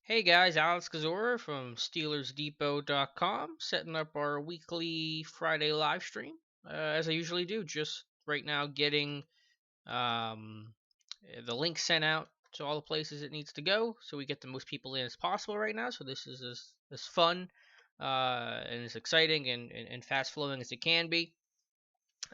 Hey guys, Alex Kozora from SteelersDepot.com, setting up our weekly Friday live stream. As I usually do, just right now getting um, the link sent out to all the places it needs to go so we get the most people in as possible right now. So this is as fun and as exciting and fast flowing as it can be.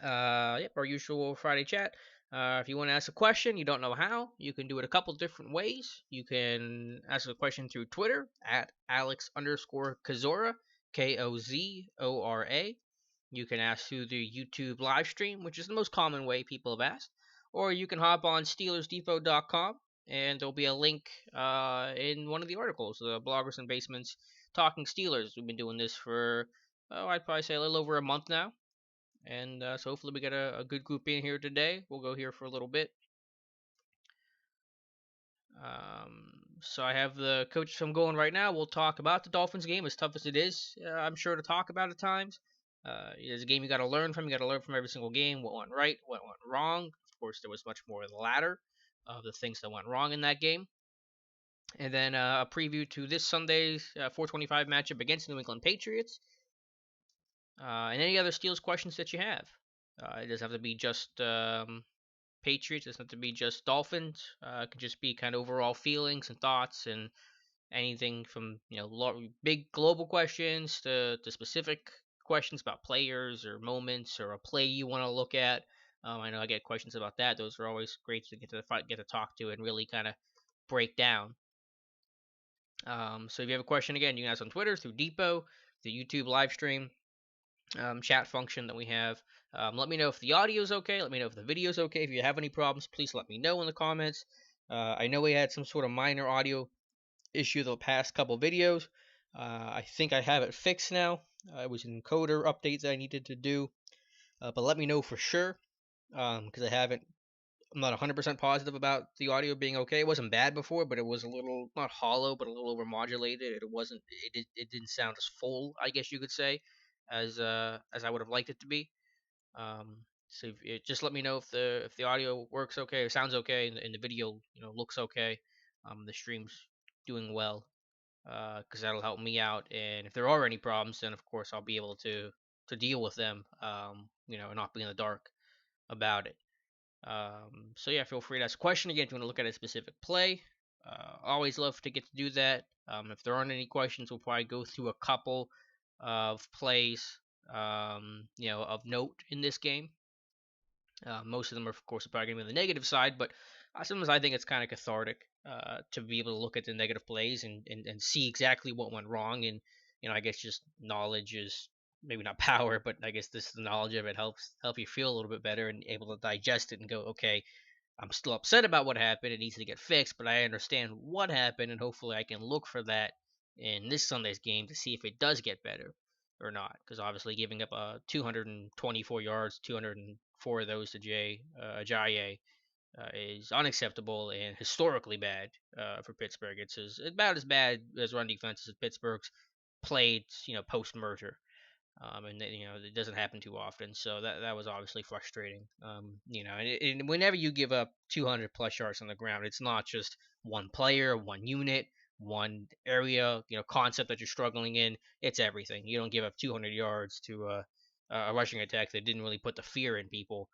Yep, our usual Friday chat. If you want to ask a question, you don't know how, you can do it a couple different ways. You can ask a question through Twitter at Alex underscore Kozora, Kozora. You can ask through the YouTube live stream, which is the most common way people have asked. Or you can hop on SteelersDepot.com, and there'll be a link in one of the articles, the Bloggers and Basements Talking Steelers. We've been doing this for, oh, I'd probably say a little over a month now. And so hopefully we get a good group in here today. We'll go here for a little bit. So I have the coaches I'm going right now. We'll talk about the Dolphins game, as tough as it is. I'm sure to talk about at times. It's a game you got to learn from. You got to learn from every single game. What went right, what went wrong. Of course, there was much more of the latter of the things that went wrong in that game. And then a preview to this Sunday's 425 matchup against the New England Patriots. And any other Steelers questions that you have. It doesn't have to be just Patriots. It doesn't have to be just Dolphins. It could just be kind of overall feelings and thoughts and anything from big global questions to specific questions about players or moments or a play you want to look at. I know I get questions about that. Those are always great to get to talk to and really kind of break down. So if you have a question again, you can ask on Twitter through Depot, the YouTube live stream, chat function that we have. Let me know if the audio is okay. Let me know if the video is okay. If you have any problems, please let me know in the comments. I know we had some sort of minor audio issue the past couple videos. I think I have it fixed now. It was an encoder update that I needed to do, but let me know for sure because I'm not 100% positive about the audio being okay. It wasn't bad before, but it was a little not hollow, but a little overmodulated. It wasn't. It didn't sound as full, I guess you could say, as I would have liked it to be. So just let me know if the audio works okay, or sounds okay, and the video looks okay. The stream's doing well because that'll help me out. And if there are any problems, then of course I'll be able to deal with them. And not be in the dark about it. So yeah, feel free to ask a question again if you want to look at a specific play. Always love to get to do that. If there aren't any questions, we'll probably go through a couple of plays, of note in this game. Most of them, are, of course, are probably going to be on the negative side, but sometimes I think it's kind of cathartic to be able to look at the negative plays and see exactly what went wrong. And I guess just knowledge is maybe not power, but I guess this the knowledge of it help you feel a little bit better and able to digest it and go, okay, I'm still upset about what happened. It needs to get fixed, but I understand what happened, and hopefully I can look for that in this Sunday's game to see if it does get better or not. Because obviously, giving up 224 yards, 204 of those to Ajayi is unacceptable and historically bad for Pittsburgh. It's about as bad as run defenses as Pittsburgh's played, post merger. And it doesn't happen too often, so that was obviously frustrating. And whenever you give up 200 plus yards on the ground, it's not just one player, one unit, one area, concept that you're struggling in. It's everything. You don't give up 200 yards to a rushing attack that didn't really put the fear in people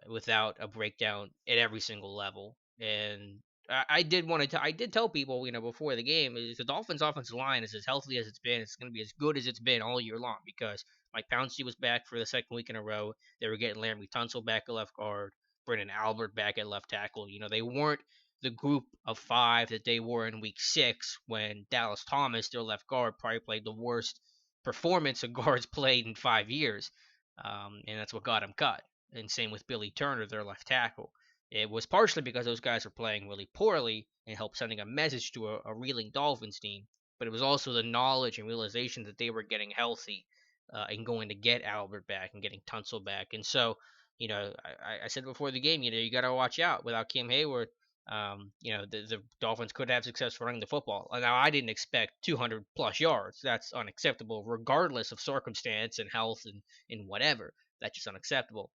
without a breakdown at every single level. And I did want to. I did tell people, before the game, is the Dolphins' offensive line is as healthy as it's been. It's going to be as good as it's been all year long because Mike Pouncey was back for the second week in a row. They were getting Larry Tunsil back at left guard, Brendan Albert back at left tackle. They weren't the group of five that they were in Week 6 when Dallas Thomas, their left guard, probably played the worst performance a guard's played in 5 years, and that's what got him cut. And same with Billy Turner, their left tackle. It was partially because those guys were playing really poorly and helped sending a message to a reeling Dolphins team, but it was also the knowledge and realization that they were getting healthy and going to get Albert back and getting Tunsil back. And so, I said before the game, you got to watch out. Without Cam Hayward, the Dolphins could have success running the football. Now, I didn't expect 200 plus yards. That's unacceptable, regardless of circumstance and health and whatever. That's just unacceptable.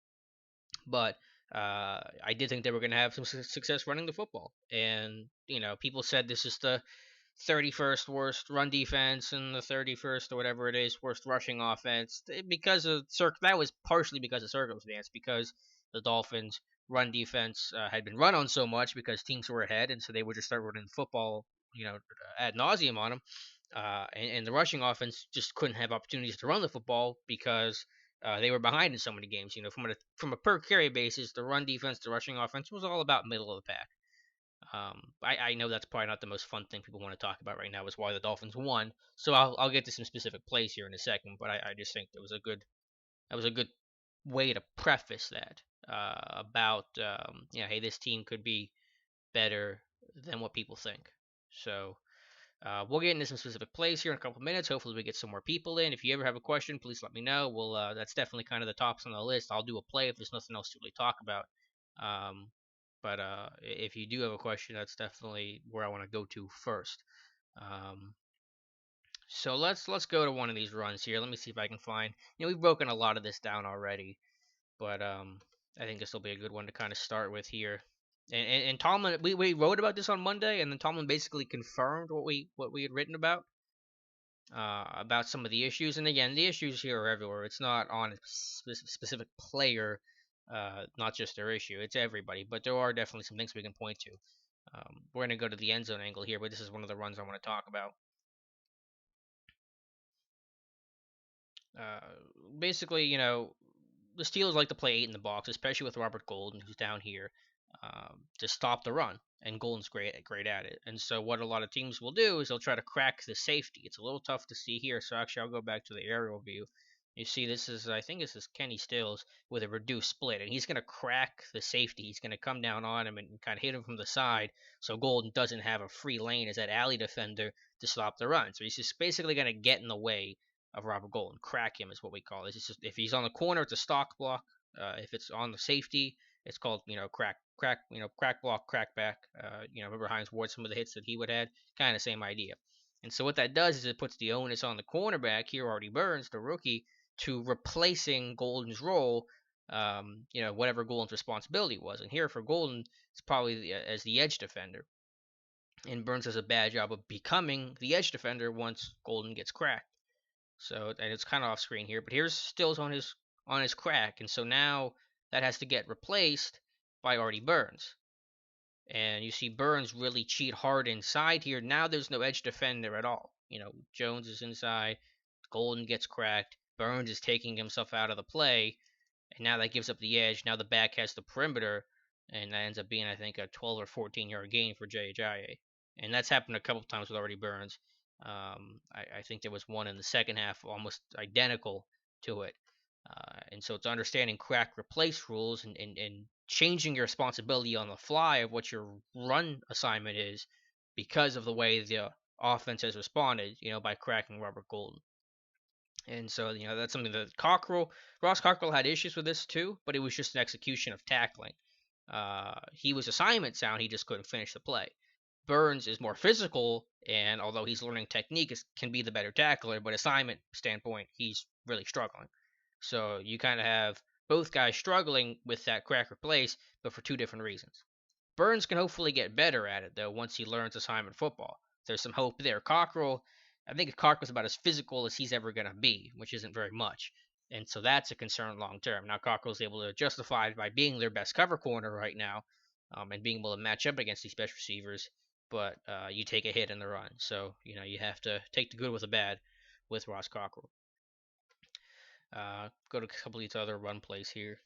But I did think they were going to have some success running the football. And people said this is the 31st worst run defense and the 31st or whatever it is worst rushing offense because of that was partially because of circumstance because the Dolphins run defense had been run on so much because teams were ahead and so they would just start running football ad nauseum on them and the rushing offense just couldn't have opportunities to run the football because they were behind in so many games. From a per carry basis, the run defense, the rushing offense was all about middle of the pack. I know that's probably not the most fun thing people want to talk about right now is why the Dolphins won. So I'll get to some specific plays here in a second, but I just think that was a good way to preface that about hey, this team could be better than what people think. So we'll get into some specific plays here in a couple of minutes. Hopefully, we get some more people in. If you ever have a question, please let me know. That's definitely kind of the tops on the list. I'll do a play if there's nothing else to really talk about. Um, but if you do have a question, that's definitely where I want to go to first. Um, so let's go to one of these runs here. Let me see if I can find. We've broken a lot of this down already, but I think this will be a good one to kind of start with here. And Tomlin, we wrote about this on Monday, and then Tomlin basically confirmed what we had written about some of the issues. And again, the issues here are everywhere. It's not on a specific player, not just their issue. It's everybody. But there are definitely some things we can point to. We're going to go to the end zone angle here, but this is one of the runs I want to talk about. Uh, Basically, the Steelers like to play 8 in the box, especially with Robert Golden, who's down here, to stop the run. And Golden's great at it. And so what a lot of teams will do is they'll try to crack the safety. It's a little tough to see here, so actually I'll go back to the aerial view. You see, I think this is Kenny Stills with a reduced split, and he's going to crack the safety. He's going to come down on him and kind of hit him from the side, so Golden doesn't have a free lane as that alley defender to stop the run. So he's just basically going to get in the way of Robert Golden. Crack him is what we call it. It's just if he's on the corner, it's a stock block. If it's on the safety, it's called crack block, crack back. Remember Hines Ward, some of the hits that he would have, kind of same idea. And so what that does is it puts the onus on the cornerback here, Artie Burns, the rookie, to replacing Golden's role. Whatever Golden's responsibility was. And here for Golden, it's probably as the edge defender. And Burns does a bad job of becoming the edge defender once Golden gets cracked. So and it's kind of off screen here, but here's Stills on his crack, and so now that has to get replaced by Artie Burns. And you see Burns really cheat hard inside here. Now there's no edge defender at all. Jones is inside, Golden gets cracked, Burns is taking himself out of the play, and now that gives up the edge. Now the back has the perimeter, and that ends up being, I think, a 12 or 14-yard gain for Jay Ajayi. And that's happened a couple times with Artie Burns. I think there was one in the second half almost identical to it. And so it's understanding crack replace rules and changing your responsibility on the fly of what your run assignment is because of the way the offense has responded, by cracking Robert Golden. And so, that's something that Ross Cockrell had issues with this too, but it was just an execution of tackling. He was assignment sound, he just couldn't finish the play. Burns is more physical, and although he's learning technique, can be the better tackler, but assignment standpoint, he's really struggling. So you kind of have both guys struggling with that crack replace, but for two different reasons. Burns can hopefully get better at it, though, once he learns assignment football. There's some hope there. Cockrell, I think Cockrell's about as physical as he's ever going to be, which isn't very much. And so that's a concern long term. Now, Cockrell's able to justify it by being their best cover corner right now and being able to match up against these best receivers. But you take a hit in the run. So, you have to take the good with the bad with Ross Cockrell. Go to a couple of these other run plays here.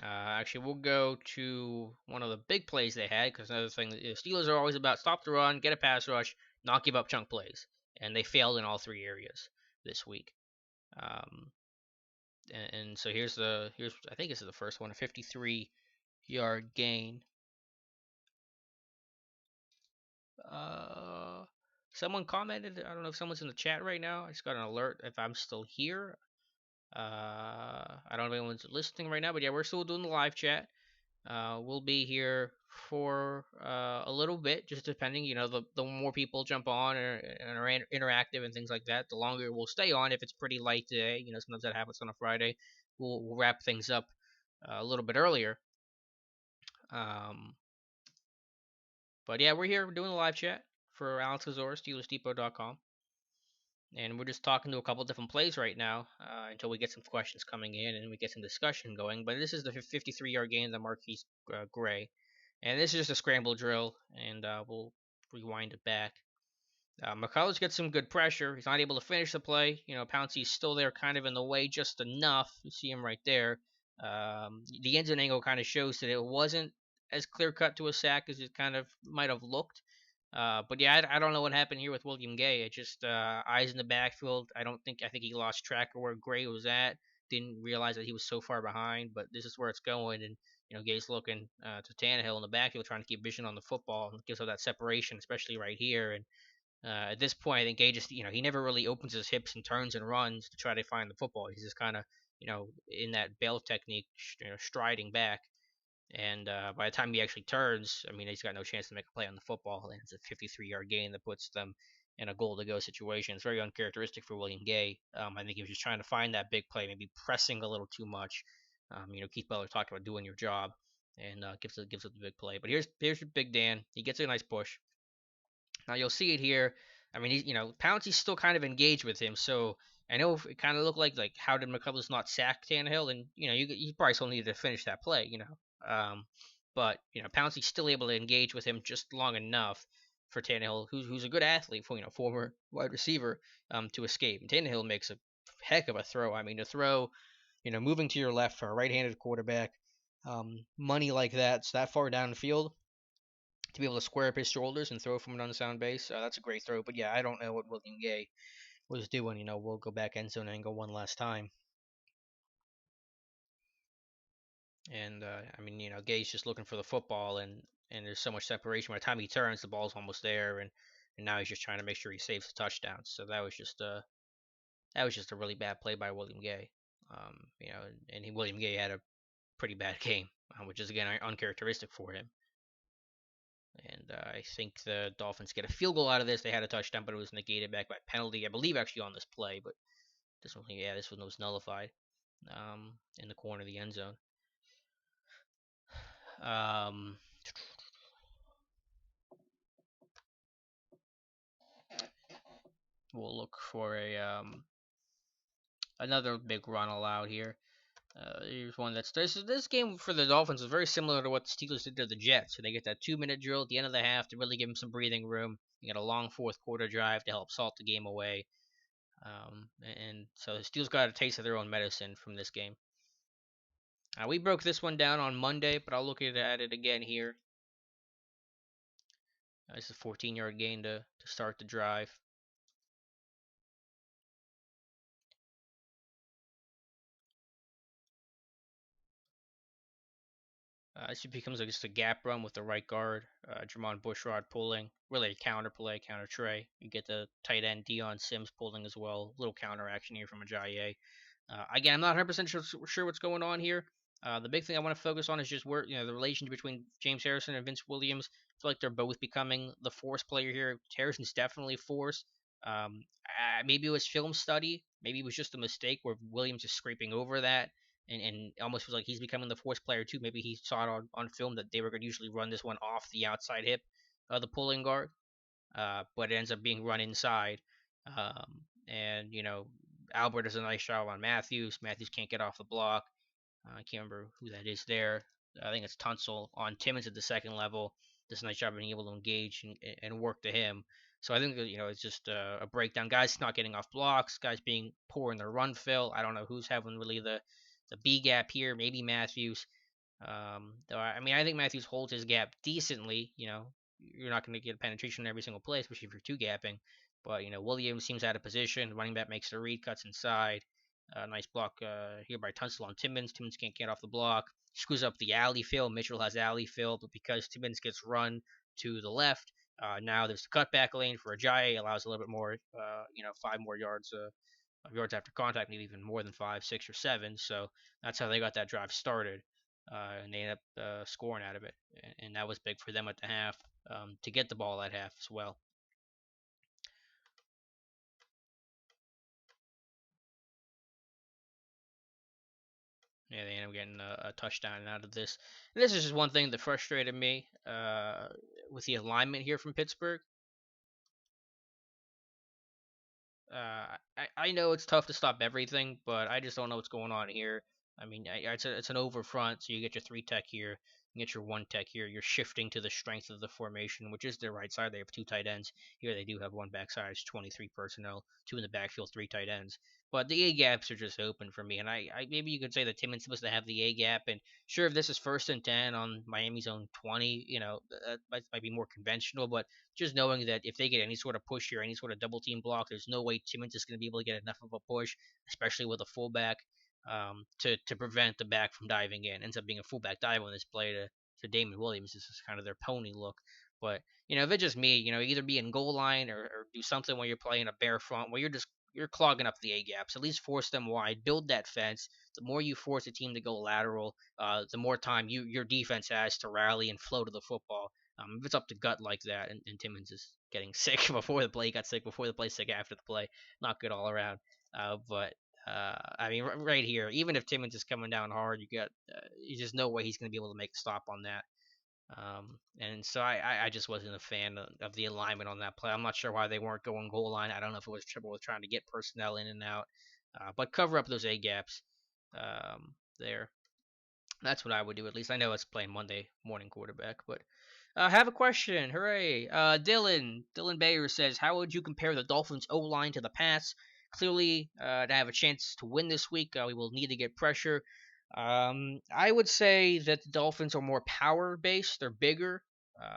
Actually, we'll go to one of the big plays they had because another thing, the Steelers are always about stop the run, get a pass rush, not give up chunk plays. And they failed in all three areas this week. And so here's I think this is the first one, a 53-yard gain. Someone commented. I don't know if someone's in the chat right now. I just got an alert if I'm still here. I don't know if anyone's listening right now, but yeah, we're still doing the live chat. We'll be here for a little bit, just depending. The more people jump on and are interactive and things like that, the longer we'll stay on. If it's pretty light today, sometimes that happens on a Friday. We'll wrap things up a little bit earlier. But yeah, we're here. We're doing a live chat for Alex Kozora, SteelersDepot.com. And we're just talking to a couple different plays right now until we get some questions coming in and we get some discussion going. But this is the 53-yard gain of Marquise Gray. And this is just a scramble drill, and we'll rewind it back. McCullers gets some good pressure. He's not able to finish the play. Pouncey's still there, kind of in the way just enough. You see him right there. The end zone angle kind of shows that it wasn't as clear cut to a sack as it kind of might have looked. But yeah, I don't know what happened here with William Gay. It just eyes in the backfield. I think he lost track of where Gray was at. Didn't realize that he was so far behind. But this is where it's going, and Gay's looking to Tannehill in the backfield, trying to keep vision on the football, and gives up that separation, especially right here. And at this point, I think Gay just he never really opens his hips and turns and runs to try to find the football. He's just kind of in that bail technique, striding back. And by the time he actually turns, I mean, he's got no chance to make a play on the football. And it's a 53-yard gain that puts them in a goal-to-go situation. It's very uncharacteristic for William Gay. I think he was just trying to find that big play, maybe pressing a little too much. Keith Butler talked about doing your job, and gives it the big play. But here's Big Dan. He gets a nice push. Now you'll see it here. I mean, Pouncey's still kind of engaged with him, so I know it kind of looked like how did McCullers not sack Tannehill, and you probably still needed to finish that play, but Pouncey's still able to engage with him just long enough for Tannehill, who's a good athlete, for former wide receiver, to escape. And Tannehill makes a heck of a throw. I mean, to throw, moving to your left for a right-handed quarterback, money like that far down the field, to be able to square up his shoulders and throw from an unsound base. That's a great throw. But yeah, I don't know what William Gay was doing. We'll go back end zone angle one last time. And I mean, Gay's just looking for the football, and there's so much separation. By the time he turns, the ball's almost there, and now he's just trying to make sure he saves the touchdown. So that was just a really bad play by William Gay. William Gay had a pretty bad game, which is again uncharacteristic for him. And I think the Dolphins get a field goal out of this. They had a touchdown, but it was negated back by penalty, I believe, actually on this play. But this one was nullified in the corner of the end zone. We'll look for another big run allowed here. Here's one this game for the Dolphins is very similar to what the Steelers did to the Jets. So they get that 2-minute drill at the end of the half to really give them some breathing room. You get a long fourth quarter drive to help salt the game away. And so the Steelers got a taste of their own medicine from this game. We broke this one down on Monday, but I'll look at it again here. This is a 14-yard gain to start the drive. This becomes just a gap run with the right guard, Jermon Bushrod pulling. Really a counter play, counter tray. You get the tight end Dion Sims pulling as well. Little counter action here from Ajayi. Again, I'm not 100% sure what's going on here. The big thing I want to focus on is just where the relation between James Harrison and Vince Williams. I feel like they're both becoming the force player here. Harrison's definitely force. Maybe it was film study. Maybe it was just a mistake where Williams is scraping over that. And almost feels like he's becoming the force player too. Maybe he saw it on film that they were going to usually run this one off the outside hip of the pulling guard, but it ends up being run inside. And Albert does a nice job on Matthews. Matthews can't get off the block. I can't remember who that is there. I think it's Tunsil on Timmons at the second level. Does a nice job of being able to engage and work to him. So I think that, it's just a breakdown. Guys not getting off blocks. Guys being poor in their run fill. I don't know who's having really the B gap here. Maybe Matthews. Though I mean, I think Matthews holds his gap decently. You're not going to get penetration in every single play, especially if you're two gapping. But Williams seems out of position. Running back makes the read, cuts inside. Nice block here by Tunsil on Timmons. Timmons can't get off the block. Screws up the alley fill. Mitchell has alley fill, but because Timmons gets run to the left, now there's the cutback lane for Ajayi. Allows a little bit more, 5 more yards after contact, maybe even more than 5, 6, or 7. So that's how they got that drive started, and they ended up scoring out of it. And that was big for them at the half, to get the ball at half as well. Yeah, they end up getting a touchdown out of this. And this is just one thing that frustrated me with the alignment here from Pittsburgh. I know it's tough to stop everything, but I just don't know what's going on here. I mean, it's an over front, so you get your three tech here, you get your one tech here. You're shifting to the strength of the formation, which is their right side. They have two tight ends here. They do have one backside, 23 personnel, two in the backfield, three tight ends. But the A gaps are just open for me, and I maybe you could say that Timmons supposed to have the A gap, and sure, if this is 1st and 10 on Miami's own 20, that might be more conventional, but just knowing that if they get any sort of push or any sort of double team block, there's no way Timmons is going to be able to get enough of a push, especially with a fullback, to prevent the back from diving in. Ends up being a fullback dive on this play to Damon Williams. This is kind of their pony look. But if it's just me, either be in goal line or do something where you're playing a bare front where you're clogging up the A gaps. At least force them wide. Build that fence. The more you force a team to go lateral, the more time your defense has to rally and flow to the football. If it's up to gut like that, and Timmons is getting sick before the play, he got sick before the play, sick after the play, not good all around. But I mean, right here, even if Timmons is coming down hard, you just no way he's going to be able to make a stop on that. And so I just wasn't a fan of the alignment on that play. I'm not sure why they weren't going goal line. I don't know if it was trouble with trying to get personnel in and out, but cover up those A gaps there. That's what I would do. At least I know it's playing Monday morning quarterback, but I have a question. Hooray. Dylan Bayer says, how would you compare the Dolphins' O line to the Pats? Clearly, to have a chance to win this week, we will need to get pressure. I would say that the Dolphins are more power based. They're bigger.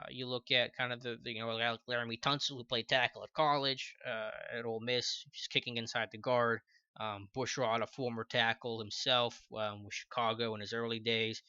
You look at kind of like Laramie Tunsil, who played tackle at college at Ole Miss, just kicking inside the guard. Bushrod, a former tackle himself with Chicago in his early days.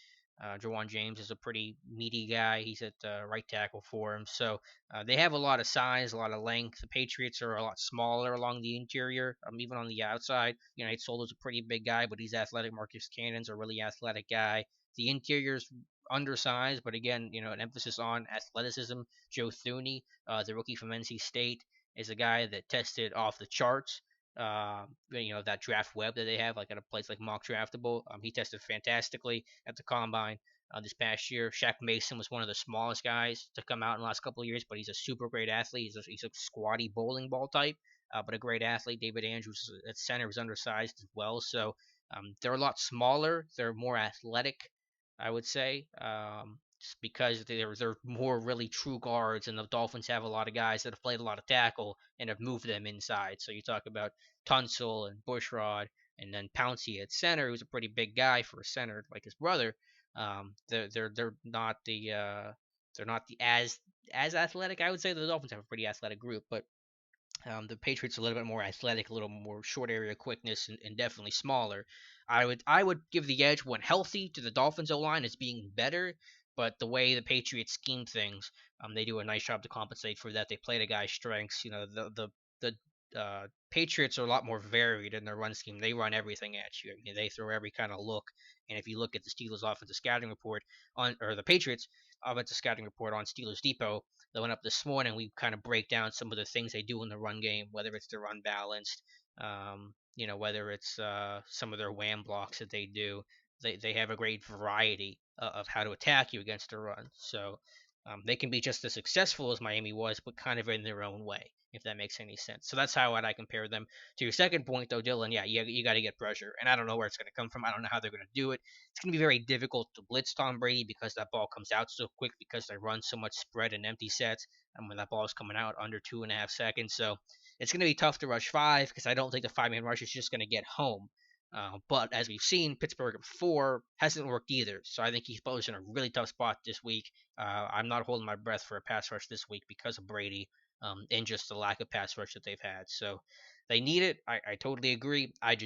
Jawan James is a pretty meaty guy. He's at right tackle for him. So they have a lot of size, a lot of length. The Patriots are a lot smaller along the interior, even on the outside. Nate Solder's a pretty big guy, but he's athletic. Marcus Cannon's a really athletic guy. The interior's undersized, but again, an emphasis on athleticism. Joe Thuney, the rookie from NC State, is a guy that tested off the charts. That draft web that they have, like at a place like Mock Draftable. He tested fantastically at the combine this past year. Shaq Mason was one of the smallest guys to come out in the last couple of years, but he's a super great athlete. He's a squatty bowling ball type, but a great athlete. David Andrews at center was undersized as well. So they're a lot smaller. They're more athletic, I would say. Just because they're more really true guards, and the Dolphins have a lot of guys that have played a lot of tackle and have moved them inside. So you talk about Tunsil and Bushrod, and then Pouncey at center, who's a pretty big guy for a center like his brother. They're not the as athletic. I would say the Dolphins have a pretty athletic group, but the Patriots are a little bit more athletic, a little more short area quickness, and definitely smaller. I would give the edge when healthy to the Dolphins O line as being better, but the way the Patriots scheme things, they do a nice job to compensate for that. They play the guy's strengths. The Patriots are a lot more varied in their run scheme. They run everything at you. I mean, they throw every kind of look. And if you look at the Steelers offensive scouting report or the Patriots offensive scouting report on Steelers Depot, that went up this morning, we kind of break down some of the things they do in the run game, whether it's the run balanced, whether it's some of their wham blocks that they do. They have a great variety of how to attack you against the run. So they can be just as successful as Miami was, but kind of in their own way, if that makes any sense. So that's how I compare them. To your second point, though, Dylan, yeah, you got to get pressure, and I don't know where it's going to come from. I don't know how they're going to do it. It's going to be very difficult to blitz Tom Brady because that ball comes out so quick because they run so much spread and empty sets, and when that ball is coming out under 2.5 seconds. So it's going to be tough to rush five because I don't think the five-man rush is just going to get home. But as we've seen, Pittsburgh before hasn't worked either. So I think he's posed in a really tough spot this week. I'm not holding my breath for a pass rush this week because of Brady and just the lack of pass rush that they've had. So they need it. I totally agree. I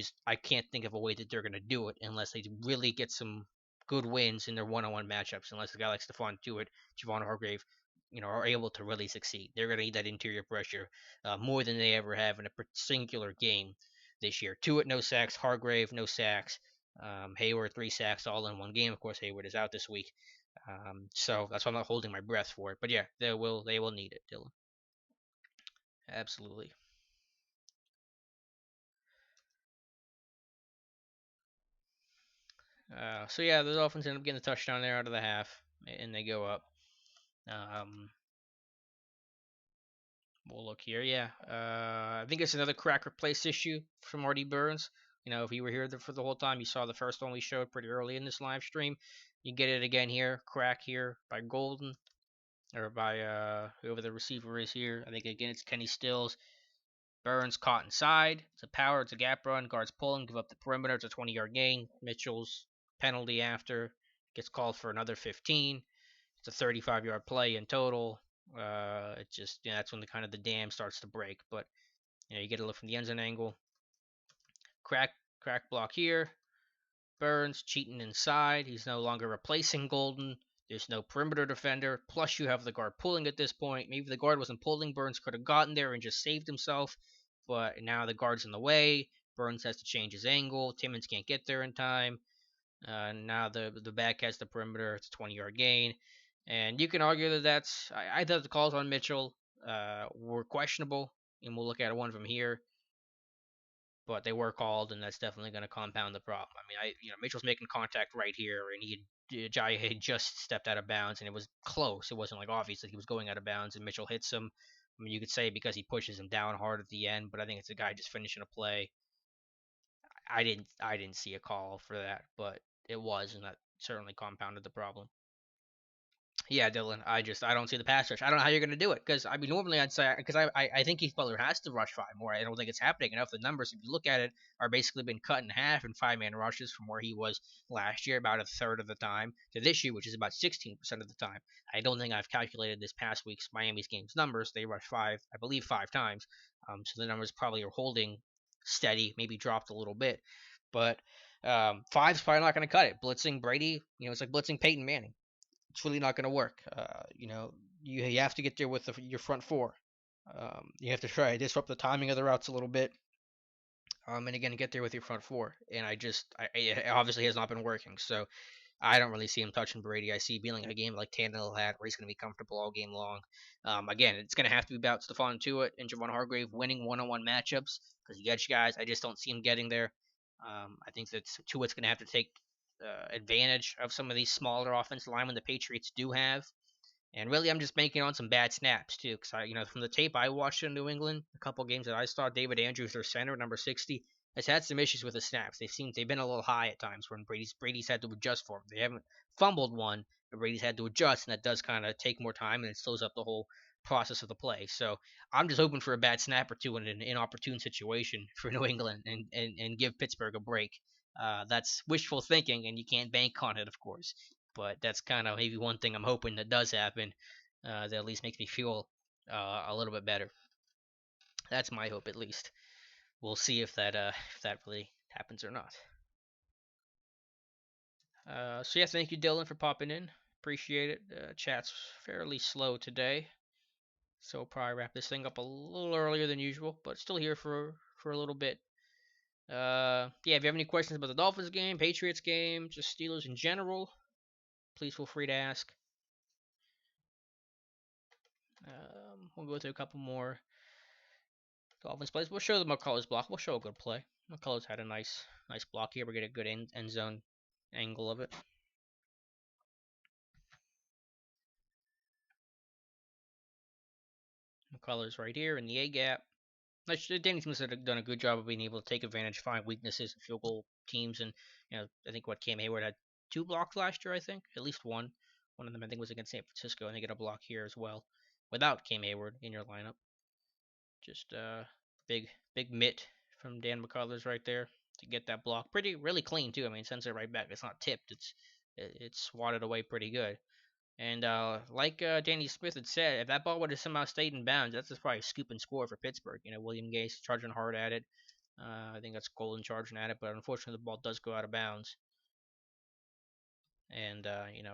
can't think of a way that they're going to do it unless they really get some good wins in their one-on-one matchups. Unless a guy like Stephon Tuitt, Javon Hargrave, are able to really succeed. They're going to need that interior pressure more than they ever have in a singular game this year. Tuitt no sacks, Hargrave no sacks, Hayward 3 sacks all in one game. Of course, Hayward is out this week, so that's why I'm not holding my breath for it. But yeah, they will need it, Dylan. Absolutely. So yeah, the Dolphins end up getting a touchdown there out of the half, and they go up. We'll look here. Yeah. I think it's another crack replace issue from Marty Burns. If you were here for the whole time, you saw the first one we showed pretty early in this live stream. You get it again here. Crack here by Golden, or by whoever the receiver is here. I think again it's Kenny Stills. Burns caught inside. It's a power. It's a gap run. Guards pull him. Give up the perimeter. It's a 20-yard gain. Mitchell's penalty after gets called for another 15. It's a 35-yard play in total. It just that's when the kind of the dam starts to break. But you get a look from the end zone angle. Crack block here. Burns cheating inside. He's no longer replacing Golden. There's no perimeter defender. Plus, you have the guard pulling at this point. Maybe the guard wasn't pulling. Burns could have gotten there and just saved himself. But now the guard's in the way. Burns has to change his angle. Timmons can't get there in time. Now the back has the perimeter. It's a 20-yard gain. And you can argue that I thought the calls on Mitchell were questionable. And we'll look at one from here. But they were called, and that's definitely going to compound the problem. I mean, Mitchell's making contact right here, and Jai had just stepped out of bounds, and it was close. It wasn't like obvious that he was going out of bounds, and Mitchell hits him. I mean, you could say because he pushes him down hard at the end, but I think it's a guy just finishing a play. I didn't see a call for that, but it was, and that certainly compounded the problem. Yeah, Dylan. I don't see the pass rush. I don't know how you're going to do it because I mean normally I'd say because I think Keith Butler has to rush 5 more. I don't think it's happening enough. The numbers, if you look at it, are basically been cut in half in 5-man rushes from where he was last year, about a third of the time, to this year, which is about 16% of the time. I don't think I've calculated this past week's Miami's games numbers. They rushed I believe 5 times. So the numbers probably are holding steady, maybe dropped a little bit, but 5's probably not going to cut it. Blitzing Brady, it's like blitzing Peyton Manning. It's really not going to work. You have to get there with your front four. You have to try to disrupt the timing of the routes a little bit. And again, get there with your front four. And it obviously has not been working. So I don't really see him touching Brady. I see being a game like Tannehill had, where he's going to be comfortable all game long. Again, it's going to have to be about Stephon Tuitt and Javon Hargrave winning one-on-one matchups because the edge guys, I just don't see him getting there. I think that Tuitt's going to have to take advantage of some of these smaller offensive linemen the Patriots do have. And really, I'm just banking on some bad snaps too, because from the tape I watched in New England, a couple games that I saw, David Andrews, their center, number 60, has had some issues with the snaps. They've been a little high at times when Brady's had to adjust for them. They haven't fumbled one, but Brady's had to adjust, and that does kind of take more time, and it slows up the whole process of the play. So I'm just hoping for a bad snap or two in an inopportune situation for New England and give Pittsburgh a break. That's wishful thinking, and you can't bank on it, of course. But that's kind of maybe one thing I'm hoping that does happen. That at least makes me feel a little bit better. That's my hope, at least. We'll see if that really happens or not. So yeah, thank you, Dylan, for popping in. Appreciate it. Chat's fairly slow today, so we'll probably wrap this thing up a little earlier than usual, but still here for a little bit. Yeah, if you have any questions about the Dolphins game, Patriots game, just Steelers in general, please feel free to ask. We'll go through a couple more Dolphins plays. We'll show the McCullers block. We'll show a good play. McCullers had a nice block here. We get a good end zone angle of it. McCullers right here in the A gap. Danny Smith has done a good job of being able to take advantage, find weaknesses in field goal teams, and I think Cam Hayward had 2 blocks last year. I think at least one. One of them I think was against San Francisco, and they get a block here as well without Cam Hayward in your lineup. Just big mitt from Dan McCullers right there to get that block. Really clean too. I mean, sends it right back. It's not tipped. It's swatted away pretty good. And like Danny Smith had said, if that ball would have somehow stayed in bounds, that's just probably a scoop and score for Pittsburgh. William Gase charging hard at it. I think that's Golden charging at it, but unfortunately the ball does go out of bounds. And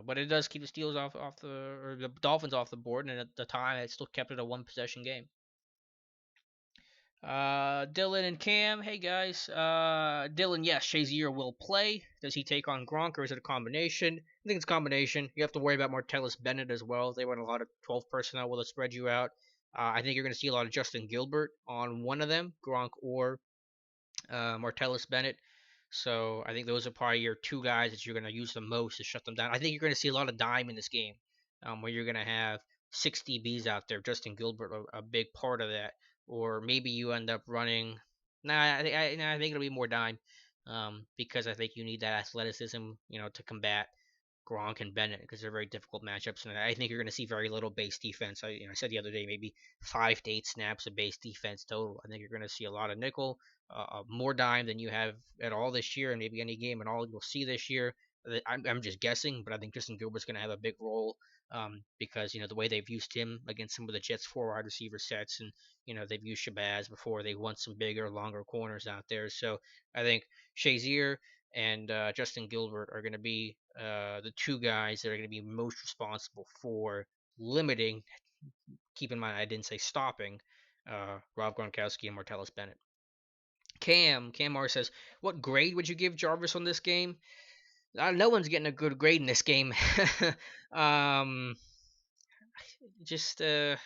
but it does keep the Steelers off the Dolphins off the board, and at the time it still kept it a 1-possession game. Dylan and Cam, hey guys. Dylan, yes, Shazier will play. Does he take on Gronk, or is it a combination? I think it's a combination. You have to worry about Martellus Bennett as well. They run a lot of 12 personnel. Will it spread you out? I think you're going to see a lot of Justin Gilbert on one of them, Gronk or Martellus Bennett. So I think those are probably your 2 guys that you're going to use the most to shut them down. I think you're going to see a lot of dime in this game, where you're going to have six DBs out there, Justin Gilbert a big part of that, or maybe you end up running. Nah, I think it'll be more dime, because I think you need that athleticism, to combat Gronk and Bennett because they're very difficult matchups, and I think you're going to see very little base defense. I said the other day maybe 5 to 8 snaps of base defense total. I think you're going to see a lot of nickel, more dime than you have at all this year, and maybe any game at all you'll see this year. I'm just guessing, but I think Justin Gilbert's going to have a big role, because the way they've used him against some of the Jets' four wide receiver sets, and they've used Shabazz before. They want some bigger, longer corners out there, so I think Shazier and Justin Gilbert are going to be the two guys that are going to be most responsible for limiting. Keep in mind, I didn't say stopping. Rob Gronkowski and Martellus Bennett. Cam R says, "What grade would you give Jarvis on this game?" No one's getting a good grade in this game. um, just I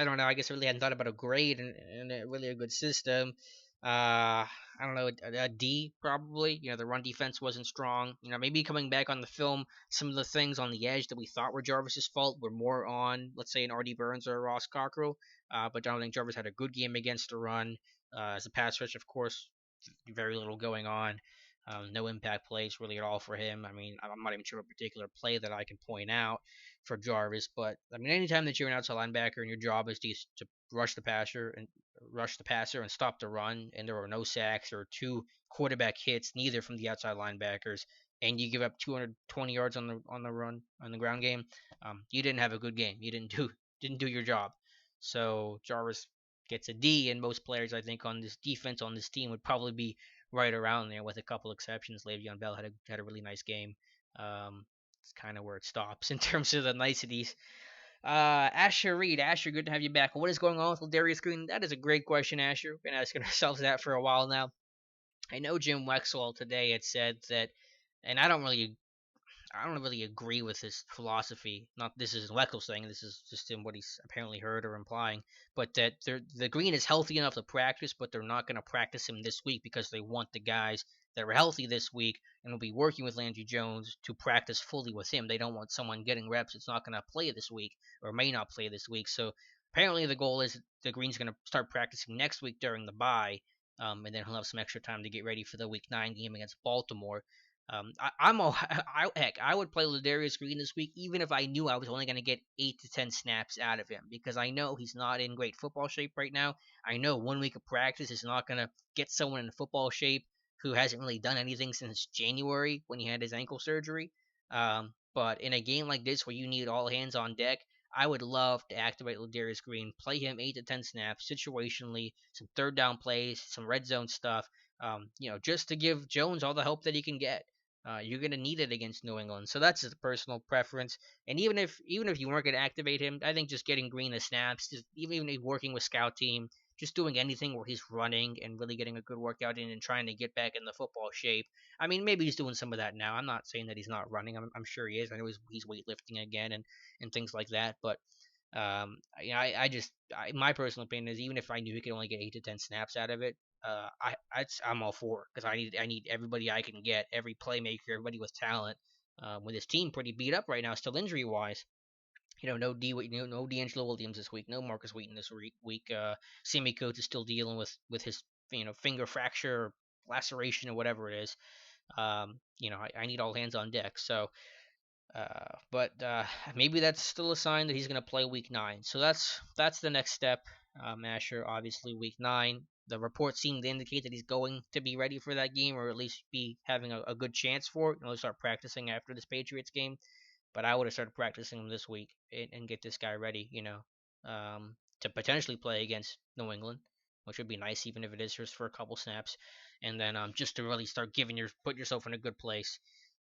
don't know. I guess I really hadn't thought about a grade and really a good system. I don't know, a D probably. The run defense wasn't strong. Maybe coming back on the film, some of the things on the edge that we thought were Jarvis's fault were more on, let's say, an R.D. Burns or a Ross Cockrell. But I don't think Jarvis had a good game against the run. As a pass rush, of course, very little going on. No impact plays really at all for him. I mean, I'm not even sure of a particular play that I can point out for Jarvis, but I mean, anytime that you're an outside linebacker and your job is to rush the passer and stop the run, and there were no sacks or two quarterback hits, neither from the outside linebackers, and you give up 220 yards on the run on the ground game, you didn't have a good game. You didn't do your job. So Jarvis gets a D, and most players I think on this defense on this team would probably be right around there with a couple exceptions. Le'Veon Bell had a really nice game. It's kind of where it stops in terms of the niceties. Asher Reed. Asher, good to have you back. What is going on with Darius Green? That is a great question, Asher. We've been asking ourselves that for a while now. I know Jim Wexwell today had said that, and I don't really agree with his philosophy. Not this is Wexel saying this is just in what he's apparently heard or implying, but that the Green is healthy enough to practice, but they're not going to practice him this week because they want the guys that are healthy this week and will be working with Landry Jones to practice fully with him. They don't want someone getting reps that's not going to play this week or may not play this week. So apparently the goal is the Green's going to start practicing next week during the bye, and then he'll have some extra time to get ready for the Week 9 game against Baltimore. I'm all, heck, I would play Ladarius Green this week, even if I knew I was only going to get 8 to 10 snaps out of him, because I know he's not in great football shape right now. I know 1 week of practice is not going to get someone in football shape who hasn't really done anything since January when he had his ankle surgery. But in a game like this where you need all hands on deck, I would love to activate Ladarius Green, play him 8 to 10 snaps situationally, some third down plays, some red zone stuff. Just to give Jones all the help that he can get. You're gonna need it against New England, so that's a personal preference. And even if you weren't gonna activate him, I think just getting Green the snaps, just even if working with scout team, just doing anything where he's running and really getting a good workout in and trying to get back in the football shape. I mean, maybe he's doing some of that now. I'm not saying that he's not running. I'm sure he is. I know he's weightlifting again and things like that. But my personal opinion is even if I knew he could only get 8 to 10 snaps out of it, I'm all for it because I need everybody I can get, every playmaker, everybody with talent. With his team pretty beat up right now, still injury wise. No D'Angelo Williams this week, no Marcus Wheaton this week. Sammy Coates is still dealing with his finger fracture, or laceration, or whatever it is. I need all hands on deck. So but maybe that's still a sign that he's going to play Week 9. So that's the next step. Asher, obviously, Week 9. The reports seem to indicate that he's going to be ready for that game, or at least be having a good chance for it. Start practicing after this Patriots game. But I would have started practicing him this week and get this guy ready, to potentially play against New England, which would be nice, even if it is just for a couple snaps. And then just to really start put yourself in a good place.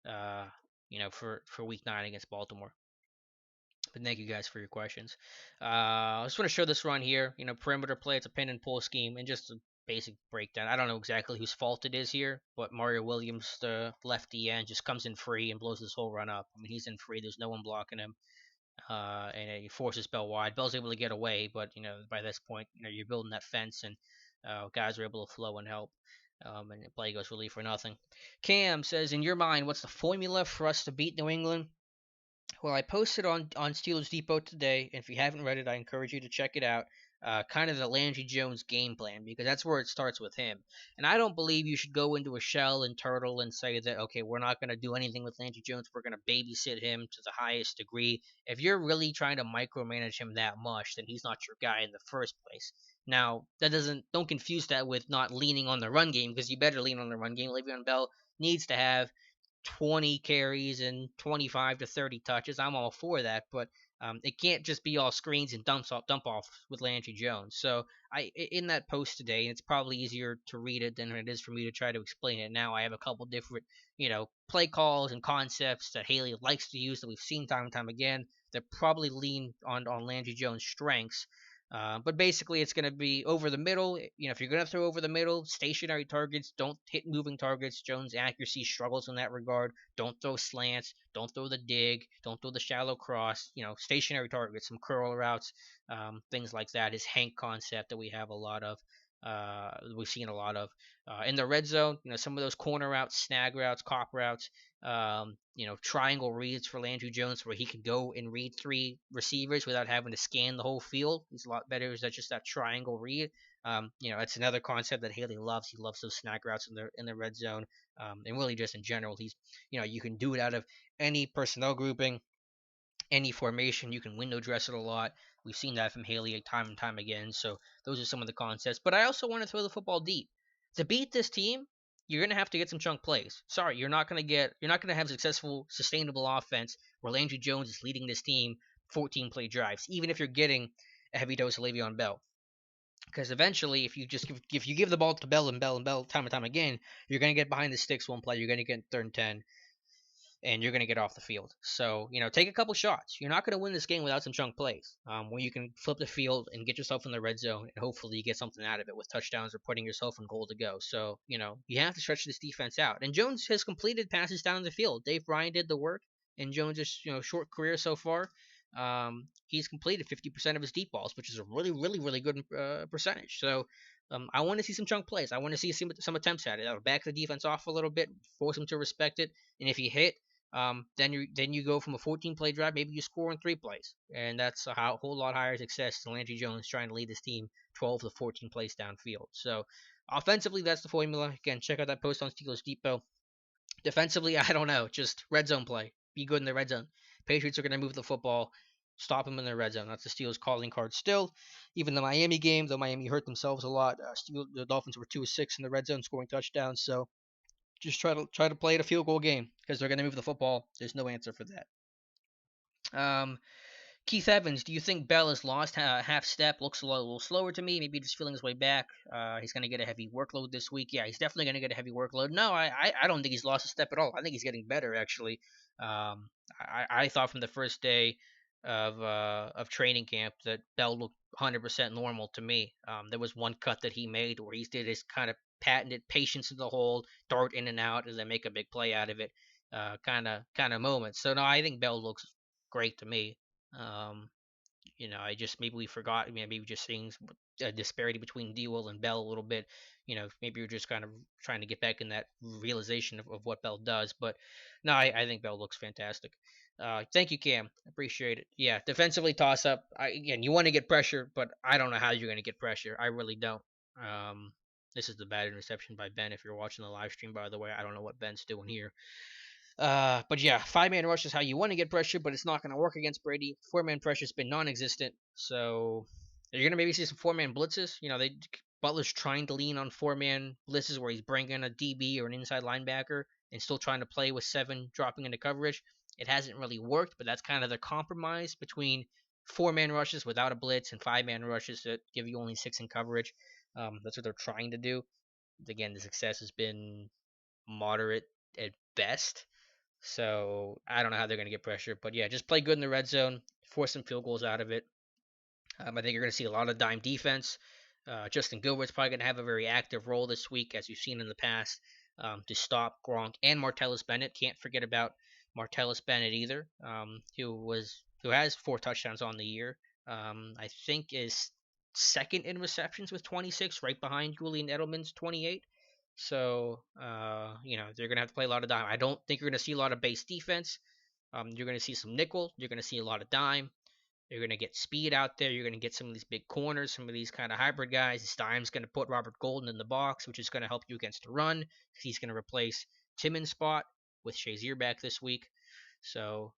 For Week 9 against Baltimore. But thank you guys for your questions. I just want to show this run here. Perimeter play. It's a pin and pull scheme, and just a basic breakdown. I don't know exactly whose fault it is here, but Mario Williams, the lefty end, just comes in free and blows this whole run up. I mean, he's in free. There's no one blocking him. And he forces Bell wide. Bell's able to get away, but by this point, you're building that fence, and guys are able to flow and help. And the play goes really for nothing. Cam says, in your mind, what's the formula for us to beat New England? Well, I posted on Steelers Depot today, and if you haven't read it, I encourage you to check it out. Kind of the Landry Jones game plan, because that's where it starts with him. And I don't believe you should go into a shell and turtle and say that, okay, we're not going to do anything with Landry Jones. We're going to babysit him to the highest degree. If you're really trying to micromanage him that much, then he's not your guy in the first place. Now, that doesn't, don't confuse that with not leaning on the run game, because you better lean on the run game. Le'Veon Bell needs to have 20 carries and 25 to 30 touches. I'm all for that, but it can't just be all screens and dump off with Landry Jones. So in that post today, and it's probably easier to read it than it is for me to try to explain it now. I have a couple different, play calls and concepts that Haley likes to use that we've seen time and time again that probably lean on Landry Jones' strengths. But basically, it's going to be over the middle. If you're going to throw over the middle, stationary targets, don't hit moving targets. Jones' accuracy struggles in that regard. Don't throw slants. Don't throw the dig. Don't throw the shallow cross. Stationary targets, some curl routes, things like that. Is Hank concept that we have a lot of. We've seen a lot of in the red zone. Some of those corner routes, snag routes, cop routes. Triangle reads for Landry Jones where he can go and read three receivers without having to scan the whole field. He's a lot better at just that triangle read. It's another concept that Haley loves. He loves those snag routes in the red zone, and really just in general. You can do it out of any personnel grouping, any formation. You can window dress it a lot. We've seen that from Haley time and time again. So those are some of the concepts. But I also want to throw the football deep. To beat this team, you're gonna have to get some chunk plays. Sorry, you're not gonna have successful, sustainable offense where Landry Jones is leading this team 14 play drives, even if you're getting a heavy dose of Le'Veon Bell. Because eventually, if you give the ball to Bell and Bell and Bell time and time again, you're gonna get behind the sticks one play. You're gonna get third and 10, and you're going to get off the field. So, take a couple shots. You're not going to win this game without some chunk plays, where you can flip the field and get yourself in the red zone, and hopefully you get something out of it with touchdowns or putting yourself in goal to go. So, you have to stretch this defense out. And Jones has completed passes down the field. Dave Ryan did the work in Jones' short career so far. He's completed 50% of his deep balls, which is a really, really, really good percentage. So, I want to see some chunk plays. I want to see some attempts at it. That'll back the defense off a little bit, force them to respect it. And if you hit, then you go from a 14 play drive, maybe you score in 3 plays, and that's a whole lot higher success than Landry Jones trying to lead this team 12 to 14 plays downfield. So offensively, that's the formula. Again, check out that post on Steelers Depot. Defensively, I don't know, just red zone play. Be good in the red zone. Patriots are going to move the football, stop them in the red zone. That's the Steelers' calling card still. Even the Miami game, though Miami hurt themselves a lot, the Dolphins were 2 of 6 in the red zone, scoring touchdowns. So just try to play it a field goal game because they're going to move the football. There's no answer for that. Um, Keith Evans, do you think Bell has lost half step? Looks a little slower to me. Maybe just feeling his way back. He's going to get a heavy workload this week. Yeah, he's definitely going to get a heavy workload. No, I don't think he's lost a step at all. I think he's getting better actually. I thought from the first day of training camp that Bell looked 100% normal to me. There was one cut that he made where he did his kind of patented patience in the hole, dart in and out, and then make a big play out of it, kind of moment. So no, I think Bell looks great to me. Um, I just maybe we forgot. Maybe we just seeing a disparity between Dewell and Bell a little bit. Maybe we're just kind of trying to get back in that realization of what Bell does. But no, I think Bell looks fantastic. Thank you, Cam. Appreciate it. Yeah, defensively toss up. Again, you want to get pressure, but I don't know how you're going to get pressure. I really don't. Um, this is the bad interception by Ben. If you're watching the live stream, by the way, I don't know what Ben's doing here. But yeah, 5-man rush is how you want to get pressure, but it's not going to work against Brady. 4-man pressure has been non-existent, so you're going to maybe see some 4-man blitzes. Butler's trying to lean on 4-man blitzes where he's bringing a DB or an inside linebacker and still trying to play with 7 dropping into coverage. It hasn't really worked, but that's kind of the compromise between 4-man rushes without a blitz and 5-man rushes that give you only 6 in coverage. That's what they're trying to do. Again, the success has been moderate at best. So I don't know how they're going to get pressure, but yeah, just play good in the red zone, force some field goals out of it. I think you're going to see a lot of dime defense. Justin Gilbert's probably going to have a very active role this week, as you've seen in the past, to stop Gronk and Martellus Bennett. Can't forget about Martellus Bennett either, who has 4 touchdowns on the year. I think is second in receptions with 26, right behind Julian Edelman's 28. So, they're going to have to play a lot of dime. I don't think you're going to see a lot of base defense. You're going to see some nickel. You're going to see a lot of dime. You're going to get speed out there. You're going to get some of these big corners, some of these kind of hybrid guys. Dime's going to put Robert Golden in the box, which is going to help you against the run. He's going to replace Timmons' spot with Shazier back this week. So,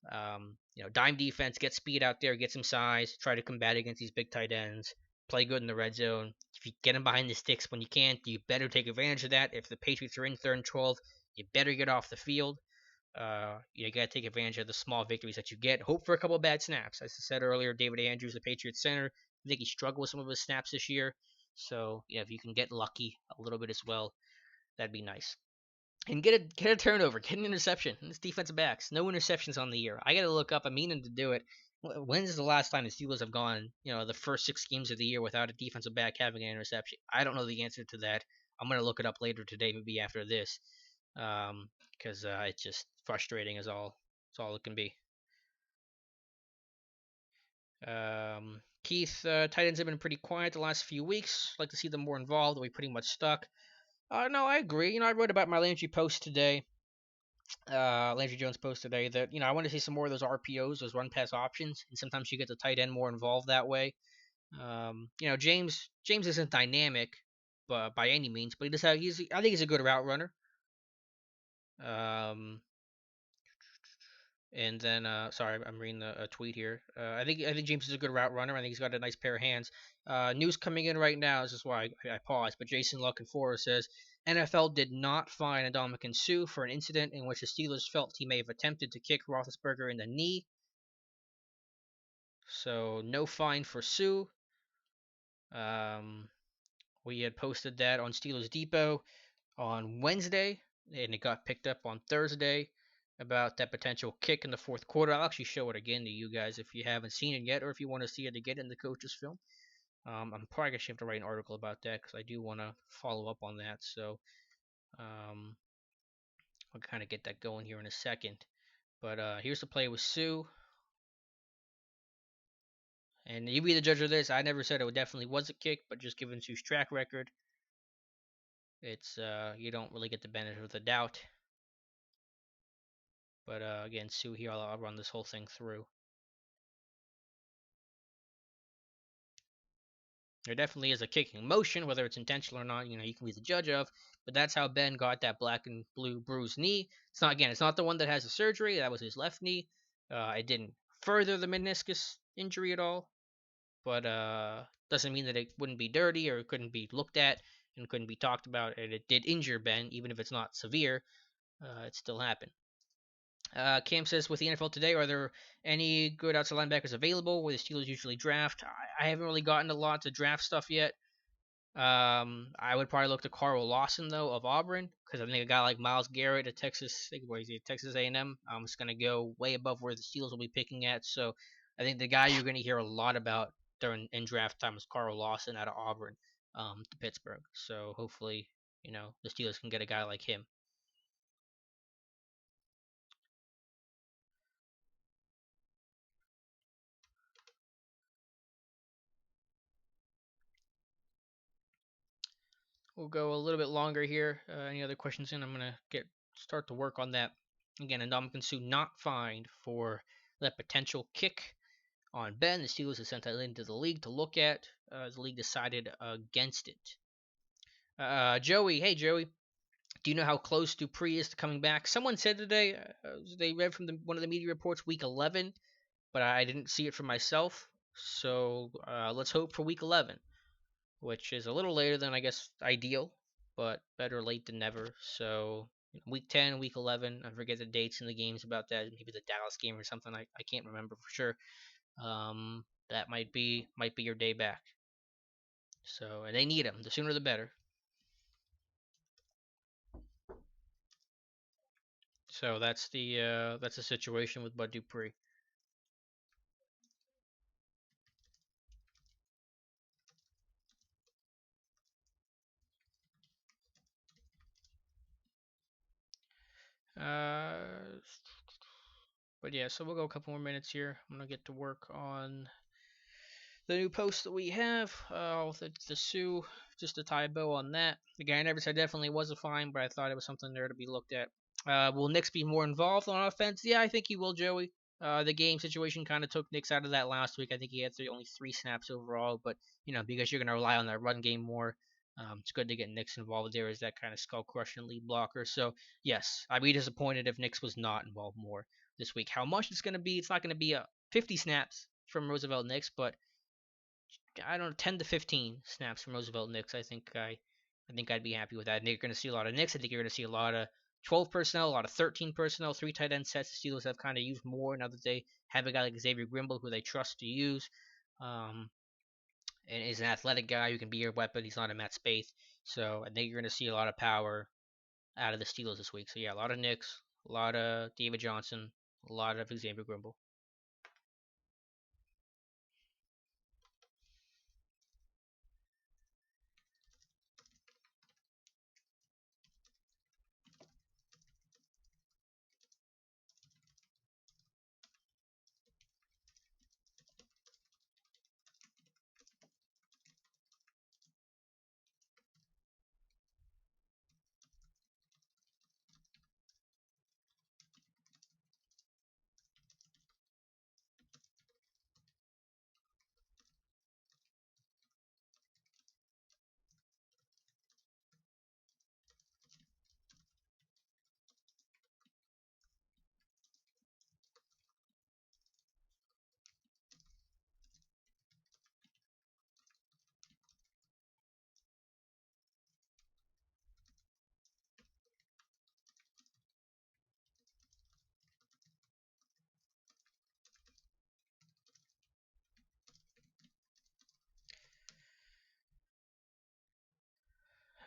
dime defense, get speed out there, get some size, try to combat against these big tight ends, play good in the red zone. If you get them behind the sticks when you can't, you better take advantage of that. If the Patriots are in 3rd and 12, you better get off the field. You got to take advantage of the small victories that you get. Hope for a couple of bad snaps. As I said earlier, David Andrews, the Patriots center, I think he struggled with some of his snaps this year. So, if you can get lucky a little bit as well, that'd be nice. And get a turnover, get an interception. This defensive backs, no interceptions on the year. I got to look up. I'm meaning to do it. When's the last time the Steelers have gone, the first 6 games of the year without a defensive back having an interception? I don't know the answer to that. I'm gonna look it up later today, maybe after this, because it's just frustrating as all. It's all it can be. Keith, tight ends have been pretty quiet the last few weeks. Like to see them more involved. We pretty much stuck. No, I agree. I wrote about my Landry post today. Landry Jones post today that I want to see some more of those RPOs, those run pass options, and sometimes you get the tight end more involved that way. James isn't dynamic, but by any means, but I think he's a good route runner. And then, sorry, I'm reading a tweet here. I think James is a good route runner. I think he's got a nice pair of hands. News coming in right now. This is why I paused. But Jason Luck and Forrest says NFL did not fine Ndamukong Suh for an incident in which the Steelers felt he may have attempted to kick Roethlisberger in the knee. So no fine for Suh. We had posted that on Steelers Depot on Wednesday, and it got picked up on Thursday about that potential kick in the 4th quarter. I'll actually show it again to you guys if you haven't seen it yet, or if you want to see it again in the coach's film. I'm probably going to have to write an article about that because I do want to follow up on that. So I'll kind of get that going here in a second. But here's the play with Suh. And you be the judge of this. I never said it definitely was a kick, but just given Suh's track record, it's you don't really get the benefit of the doubt. But again, Suh here, I'll run this whole thing through. There definitely is a kicking motion, whether it's intentional or not, you can be the judge of. But that's how Ben got that black and blue bruised knee. It's not the one that has the surgery. That was his left knee. It didn't further the meniscus injury at all, but doesn't mean that it wouldn't be dirty or it couldn't be looked at and couldn't be talked about. And it did injure Ben, even if it's not severe. It still happened. Cam says, with the NFL today, are there any good outside linebackers available where the Steelers usually draft? I haven't really gotten a lot to draft stuff yet. I would probably look to Carl Lawson, though, of Auburn, because I think a guy like Myles Garrett at Texas, Texas A&M, is going to go way above where the Steelers will be picking at. So I think the guy you're going to hear a lot about in draft time is Carl Lawson out of Auburn to Pittsburgh. So hopefully, the Steelers can get a guy like him. We'll go a little bit longer here. Any other questions in? I'm going to start to work on that. Again, Ndamukong Suh not fined for that potential kick on Ben. The Steelers have sent that into the league to look at. The league decided against it. Joey, hey Joey, do you know how close Dupree is to coming back? Someone said today, they read from one of the media reports, week 11, but I didn't see it for myself. So let's hope for week 11. Which is a little later than I guess ideal, but better late than never. So week 10, week 11, I forget the dates and the games about that. Maybe the Dallas game or something. I can't remember for sure. That might be your day back. So and they need him. The sooner the better. So that's the situation with Bud Dupree. But yeah, so we'll go a couple more minutes here. I'm gonna get to work on the new post that we have with the Suh, just to tie a bow on that. Again, I never said definitely was a fine, but I thought it was something there to be looked at. Will Knicks be more involved on offense? Yeah, I think he will, Joey. The game situation kind of took Knicks out of that last week. I think he had only 3 snaps overall, but because you're going to rely on that run game more, it's good to get Knicks involved there as that kind of skull crushing lead blocker. So yes, I'd be disappointed if Knicks was not involved more this week. How much it's going to be? It's not going to be a 50 snaps from Roosevelt Knicks, but I don't know, 10 to 15 snaps from Roosevelt Knicks. I think I'd be happy with that. I think you're going to see a lot of Knicks. I think you're going to see a lot of 12 personnel, a lot of 13 personnel, 3 tight end sets. The Steelers have kind of used more now that they have a guy like Xavier Grimble who they trust to use. Um, and is an athletic guy who can be your weapon. He's not a Matt Spaeth. So I think you're going to see a lot of power out of the Steelers this week. So yeah, a lot of Knicks, a lot of David Johnson, a lot of Xavier Grimble.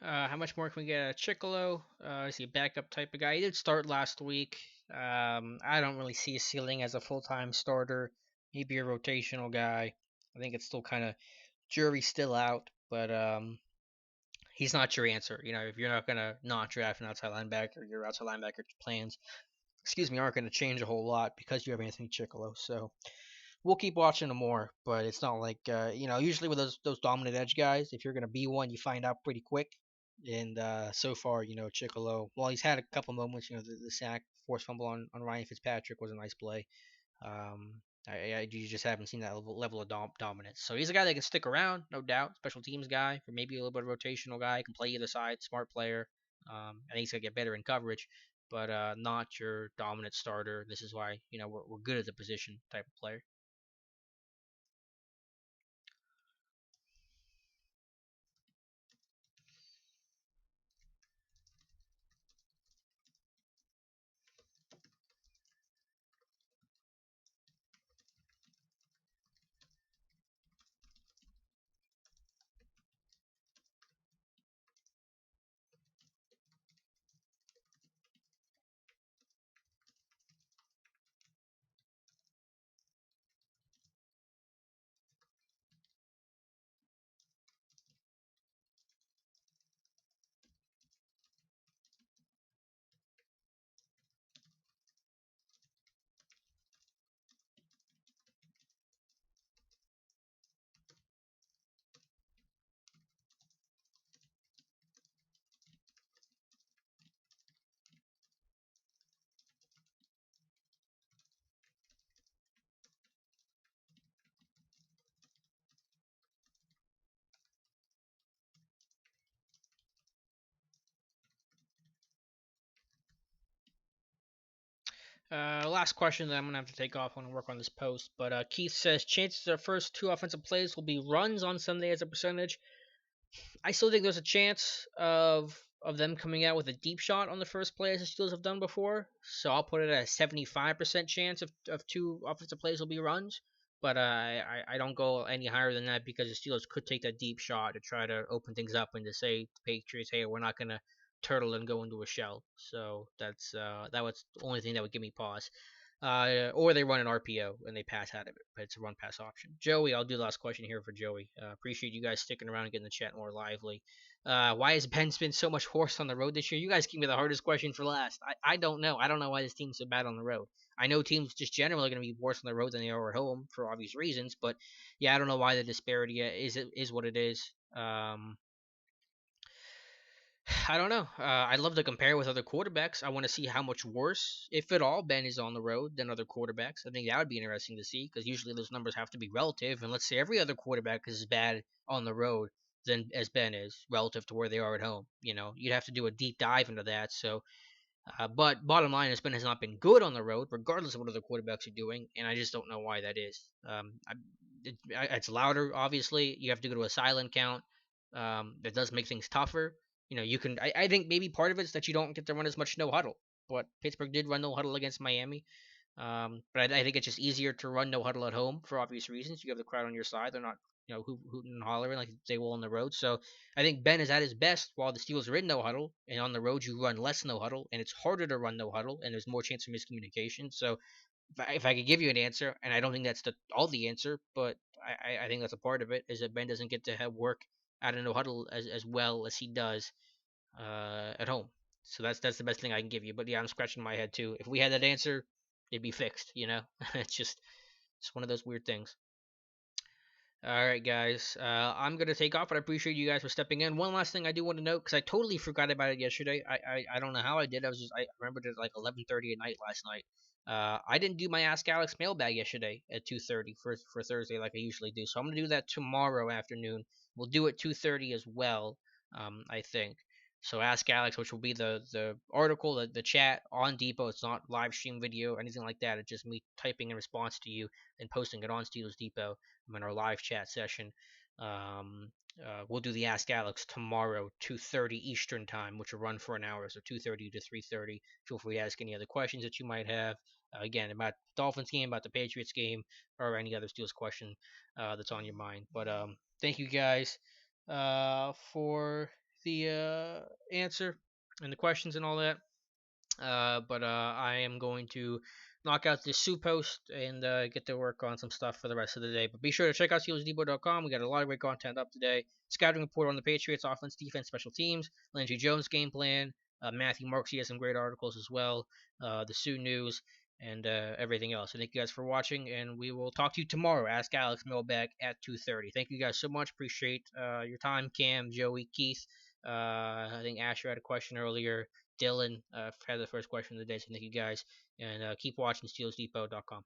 How much more can we get out of Chicolo? Is he a backup type of guy? He did start last week. I don't really see a ceiling as a full-time starter. Maybe a rotational guy. I think it's still kind of jury's still out, but he's not your answer. If you're not gonna not draft an outside linebacker, your outside linebacker plans, aren't gonna change a whole lot because you have Anthony Chicolo. So we'll keep watching him more, but it's not like usually with those dominant edge guys, if you're gonna be one, you find out pretty quick. And so far, Chicolo, while he's had a couple moments, the sack, forced fumble on Ryan Fitzpatrick was a nice play. You just haven't seen that level of dominance. So he's a guy that can stick around, no doubt. Special teams guy, or maybe a little bit of rotational guy, can play either side, smart player. I think he's gonna get better in coverage, but not your dominant starter. This is why we're good at the position type of player. Last question that I'm gonna have to take off when I work on this post. But Keith says chances our first 2 offensive plays will be runs on Sunday as a percentage. I still think there's a chance of them coming out with a deep shot on the first play as the Steelers have done before. So I'll put it at a 75% chance of 2 offensive plays will be runs. But I don't go any higher than that because the Steelers could take that deep shot to try to open things up and to say to Patriots, hey, we're not gonna turtle and go into a shell. So that was the only thing that would give me pause. Or they run an RPO and they pass out of it, but it's a run pass option. Joey, I'll do the last question here for Joey. Appreciate you guys sticking around and getting the chat more lively. Why has Ben been so much worse on the road this year? You guys give me the hardest question for last. I don't know. I don't know why this team's so bad on the road. I know teams just generally are going to be worse on the road than they are at home for obvious reasons, but yeah, I don't know why the disparity is what it is. I don't know. I'd love to compare with other quarterbacks. I want to see how much worse, if at all, Ben is on the road than other quarterbacks. I think that would be interesting to see because usually those numbers have to be relative. And let's say every other quarterback is as bad on the road than as Ben is relative to where they are at home. You'd have to do a deep dive into that. So but bottom line is Ben has not been good on the road, regardless of what other quarterbacks are doing, and I just don't know why that is. It's louder, obviously. You have to go to a silent count. That does make things tougher. You can. I think maybe part of it is that you don't get to run as much no huddle. But Pittsburgh did run no huddle against Miami. But I think it's just easier to run no huddle at home for obvious reasons. You have the crowd on your side; they're not, hooting and hollering like they will on the road. So I think Ben is at his best while the Steelers are in no huddle, and on the road you run less no huddle, and it's harder to run no huddle, and there's more chance for miscommunication. So if I could give you an answer, and I don't think that's all the answer, but I think that's a part of it, is that Ben doesn't get to have work out of no huddle as well as he does at home. So that's the best thing I can give you. But yeah, I'm scratching my head too. If we had that answer, it'd be fixed. It's one of those weird things. All right, guys. I'm gonna take off, but I appreciate you guys for stepping in. One last thing I do want to note, because I totally forgot about it yesterday. I don't know how I did. I remembered it like 11:30 at night last night. I didn't do my Ask Alex mailbag yesterday at 2:30 for Thursday like I usually do. So I'm gonna do that tomorrow afternoon. We'll do it 2:30 as well. I think. So Ask Alex, which will be the article, the chat on Depot. It's not live stream video or anything like that. It's just me typing in response to you and posting it on Steelers Depot in our live chat session. We'll do the Ask Alex tomorrow, 2:30 Eastern time, which will run for an hour, so 2:30 to 3:30. Feel free to ask any other questions that you might have. Again, about the Dolphins game, about the Patriots game, or any other Steelers question that's on your mind. But thank you guys for the answer and the questions and all that. But I am going to knock out this soup post and get to work on some stuff for the rest of the day. But be sure to check out SteelersDepot.com. We got a lot of great content up today. Scouting report on the Patriots, offense, defense, special teams, Landry Jones game plan, Matthew Marks, he has some great articles as well, the Sioux News, and everything else. So thank you guys for watching, and we will talk to you tomorrow. Ask Alex Mailbag at 2:30. Thank you guys so much. Appreciate your time, Cam, Joey, Keith. I think Asher had a question earlier. Dylan had the first question of the day, so thank you guys. And keep watching SteelersDepot.com.